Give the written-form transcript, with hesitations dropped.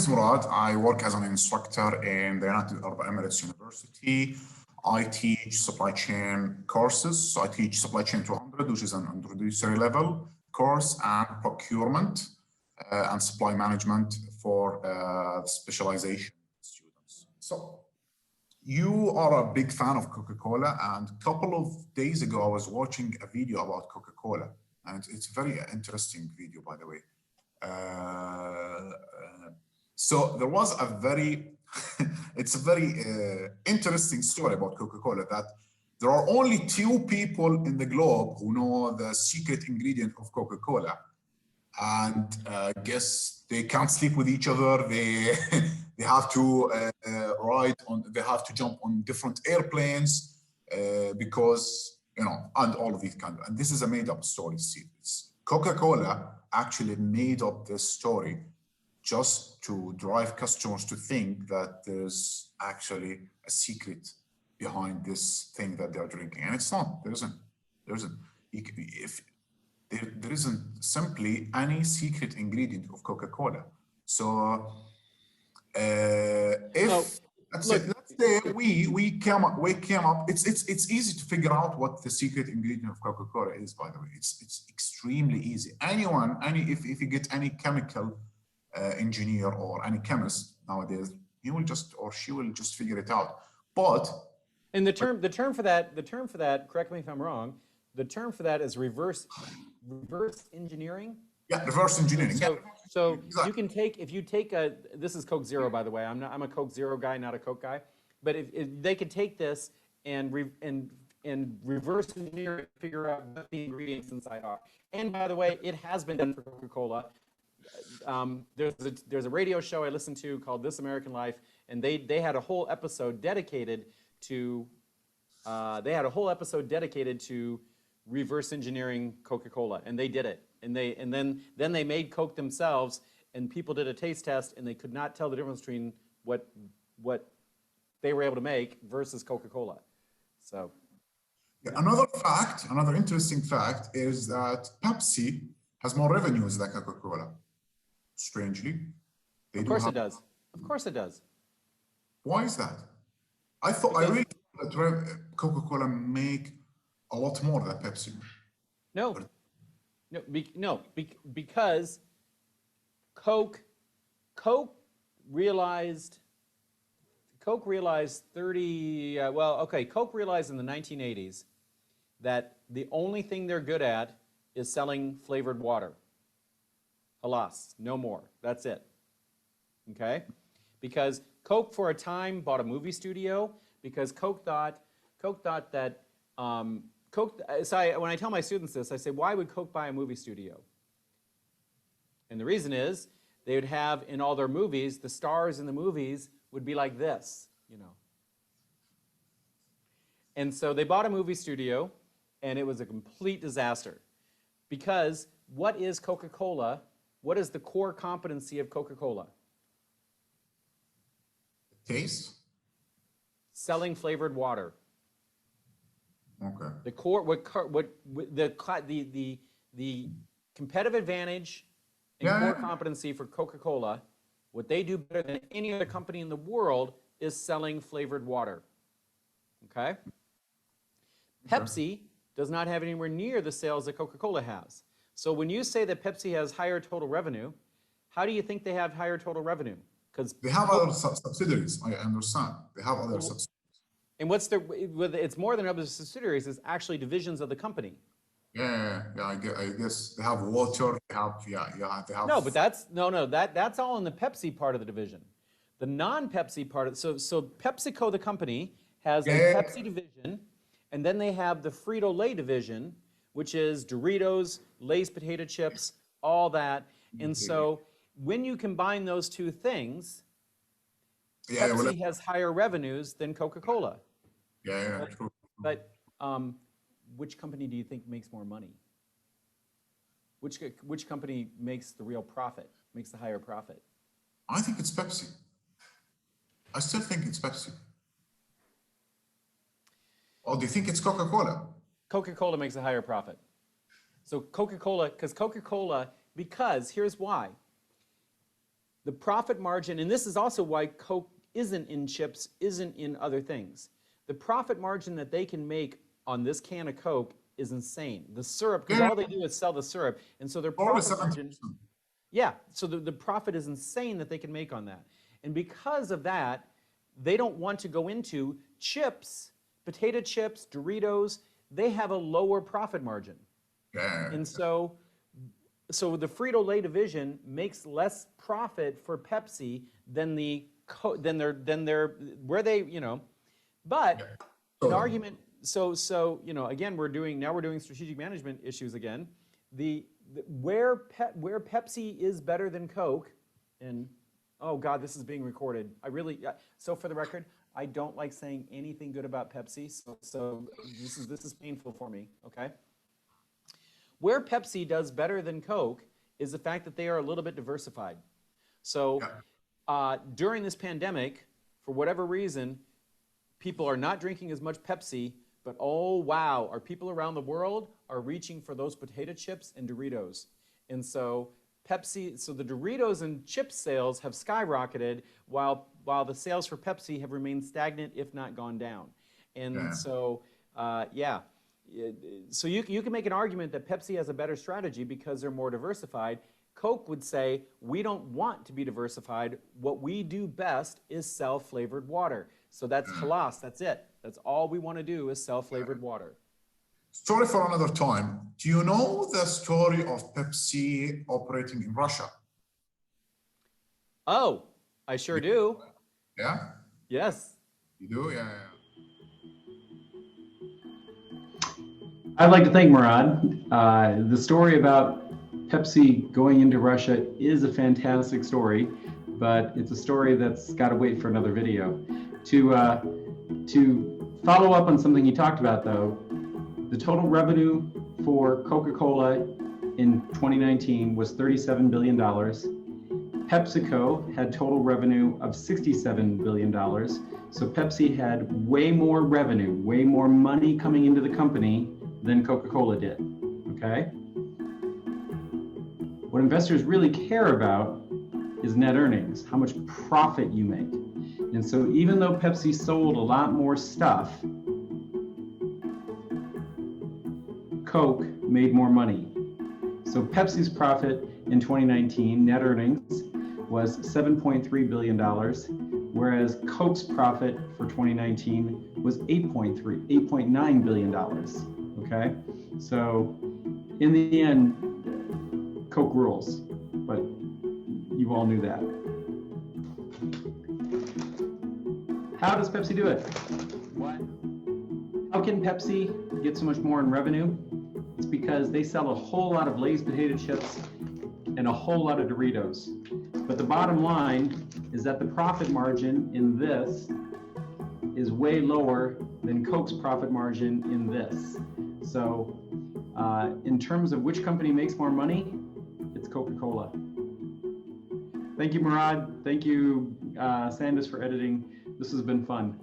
Murad. I work as an instructor in the United Arab Emirates University. I teach supply chain courses. So I teach supply chain 200, which is an introductory level course, and procurement and supply management for specialization students. So you are a big fan of Coca-Cola, and a couple of days ago, I was watching a video about Coca-Cola, and it's a very interesting video, by the way. So there was a very, it's a very interesting story about Coca-Cola, that there are only 2 people in the globe who know the secret ingredient of Coca-Cola. And I guess they can't sleep with each other. They they have to they have to jump on different airplanes because, you know, and all of these kind of, and this is a made up story. See, Coca-Cola actually made up this story just to drive customers to think that there's actually a secret behind this thing that they're drinking, and it's not. There isn't. If there isn't simply any secret ingredient of Coca-Cola. So if let's say we came up, it's easy to figure out what the secret ingredient of Coca-Cola is, by the way. It's extremely easy. If you get any chemical engineer or any chemist nowadays, he will just, or she will just figure it out. But and the term for that, correct me if I'm wrong, the term for that is reverse engineering. Yeah, reverse engineering. So exactly. You can take, if you take this is Coke Zero, by the way. I'm a Coke Zero guy, not a Coke guy. But if they could take this and reverse engineer it, figure out what the ingredients inside are. And by the way, it has been done for Coca-Cola. There's a radio show I listened to called This American Life, and they had a whole episode dedicated to reverse engineering Coca-Cola, and they did it. And then they made Coke themselves, and people did a taste test, and they could not tell the difference between what they were able to make versus Coca-Cola. So yeah, another interesting fact is that Pepsi has more revenues than Coca-Cola. Strangely, of course it does. Of course it does. Why is that? I really thought that Coca-Cola make a lot more than Pepsi. Because Coke realized Coke realized in the 1980s that the only thing they're good at is selling flavored water. Alas, no more. That's it. Okay? Because Coke for a time bought a movie studio because Coke thought that when I tell my students this, I say, why would Coke buy a movie studio? And the reason is they would have in all their movies, the stars in the movies would be like this, you know. And so they bought a movie studio, and it was a complete disaster. Because what is Coca-Cola? What is the core competency of Coca-Cola? Taste? Selling flavored water. Okay. The core, the competitive advantage and core competency for Coca-Cola, what they do better than any other company in the world is selling flavored water. Okay? Pepsi does not have anywhere near the sales that Coca-Cola has. So when you say that Pepsi has higher total revenue, how do you think they have higher total revenue? Because they have other subsidiaries. I understand. They have other subsidiaries. And it's more than other subsidiaries, it's actually divisions of the company. Yeah, I guess they have water, they have. No, but that's all in the Pepsi part of the division. The non-Pepsi part so PepsiCo, the company, has a Pepsi division, and then they have the Frito-Lay division, which is Doritos, Lay's potato chips, all that. And so when you combine those two things, Pepsi has higher revenues than Coca-Cola. Yeah, true. But which company do you think makes more money? Which company makes the real profit, makes the higher profit? I think it's Pepsi. I still think it's Pepsi. Oh, do you think it's Coca-Cola? Coca-Cola makes a higher profit. So Coca-Cola, because here's why. the profit margin, and this is also why Coke isn't in chips, isn't in other things. The profit margin that they can make on this can of Coke is insane. The syrup, because all they do is sell the syrup, and so their profit margin, yeah, so the profit is insane that they can make on that. And because of that, they don't want to go into chips, potato chips, Doritos, they have a lower profit margin. Yeah. And so the Frito-Lay division makes less profit for Pepsi than their where they, you know, but an argument, so you know, again, we're doing strategic management issues again. Where Pepsi is better than Coke, and oh God, this is being recorded. So for the record, I don't like saying anything good about Pepsi, so this is painful for me, okay? Where Pepsi does better than Coke is the fact that they are a little bit diversified. So during this pandemic, for whatever reason, people are not drinking as much Pepsi, but oh wow, our people around the world are reaching for those potato chips and Doritos. And so the Doritos and chip sales have skyrocketed while the sales for Pepsi have remained stagnant, if not gone down. And so you can make an argument that Pepsi has a better strategy because they're more diversified. Coke would say, we don't want to be diversified. What we do best is sell flavored water. So that's khalas, that's it. That's all we want to do is sell flavored water. Story for another time. Do you know the story of Pepsi operating in Russia? Oh, I sure do. Yeah? Yes. You do? Yeah. I'd like to thank Murad. The story about Pepsi going into Russia is a fantastic story, but it's a story that's got to wait for another video. To follow up on something you talked about, though, the total revenue for Coca-Cola in 2019 was $37 billion. PepsiCo had total revenue of $67 billion. So Pepsi had way more revenue, way more money coming into the company than Coca-Cola did, okay? What investors really care about is net earnings, how much profit you make. And so even though Pepsi sold a lot more stuff, Coke made more money. So Pepsi's profit in 2019, net earnings, was $7.3 billion, whereas Coke's profit for 2019 was $8.9 billion, okay? So in the end, Coke rules, but you all knew that. How does Pepsi do it? How can Pepsi get so much more in revenue? It's because they sell a whole lot of Lay's potato chips and a whole lot of Doritos. But the bottom line is that the profit margin in this is way lower than Coke's profit margin in this. So in terms of which company makes more money, it's Coca-Cola. Thank you, Murad. Thank you, Sandus, for editing. This has been fun.